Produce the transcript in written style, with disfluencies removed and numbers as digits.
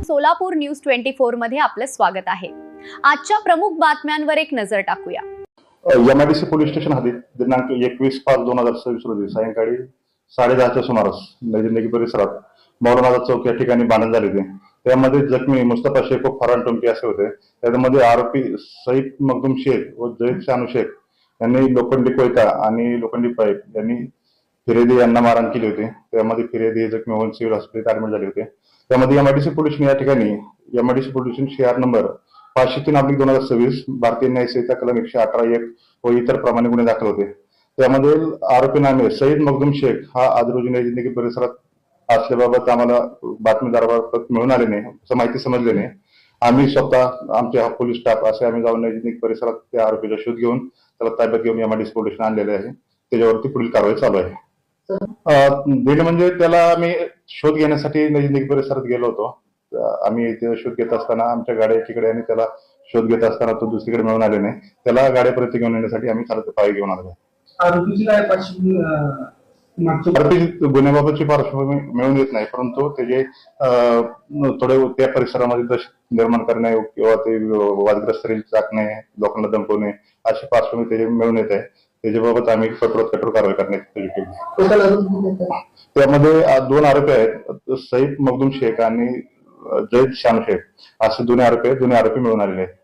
Solapur news 24 मध्ये आपलं स्वागत आहे। आजच्या प्रमुख बातम्यांवर एक नजर टाकूया। एमआयडीसी पोलीस स्टेशन हद्दीत दिनांक 21/5/2026 रोजी सायंकाळी 10:30च्या सुमारास नैजिंदगी परिसरात मौलाना चौक या ठिकाणी भांडण झाले होते। त्यामध्ये जखमी मुस्तफा शेख व फरहान टोमके असे होते। त्यामध्ये आरोपी सईद मखदूम शेख व जैद शानू शेख यांनी लोखंडी कोयता आणि लोखंडी पाईप यांनी फिर्यादी यांना मारहाण केली होती। त्यामध्ये फिर्यादी जखमी होऊन सिव्हिल हॉस्पिटल ऍडमिट झाले होते। त्यामध्ये एमआयडीसी पोलिसांनी या ठिकाणी एमआयडीसी पोलिसांनी सीआर नंबर 503/2026 भारतीय न्याय संहिता कलम 118(1) व इतर प्रमाणे गुन्हे दाखल होते। त्यामध्ये आरोपी नामे सईद मखदूम शेख हा आज रोजी नई जिंदगी परिसरात असल्याबाबत आम्हाला बातमीदाराबाबत मिळून आले नाही, माहिती समजली नाही। आम्ही स्वतः आमचे पोलीस स्टाफ असे आम्ही जाऊन नई जिंदगी परिसरात त्या आरोपीचा शोध घेऊन त्याला ताब्यात घेऊन एमआयडीसी पोलिसांनी आणलेले आहे। त्याच्यावरती पुढील कारवाई चालू आहे। दिलं म्हणजे त्याला आम्ही शोध घेण्यासाठी नई जिंदगी परिसरात गेलो होतो। आम्ही इथे शोध घेत असताना आमच्या गाड्या एकीकडे आणि त्याला शोध घेत असताना तो दुसरीकडे मिळून आले नाही। त्याला गाड्यापर्यंत घेऊन येण्यासाठी आम्ही चालत पायी घेऊन आलो। आरोपी गुन्ह्याबाबतची पार्श्वभूमी मिळून येत नाही, परंतु त्याचे थोडे त्या परिसरामध्ये दहशत निर्माण करणे किंवा ते वादग्रस्त टाकणे, लोकांना धमकवणे अशी पार्श्वभूमी त्याचे मिळून येत आहे। त्याच्याबाबत आम्ही कठोर कारवाई करण्याची केली। त्यामध्ये 2 आरोपी आहेत, सईद मखदूम शेख आणि जैद शानू शेख असे दोन्ही आरोपी मिळून आलेले आहेत।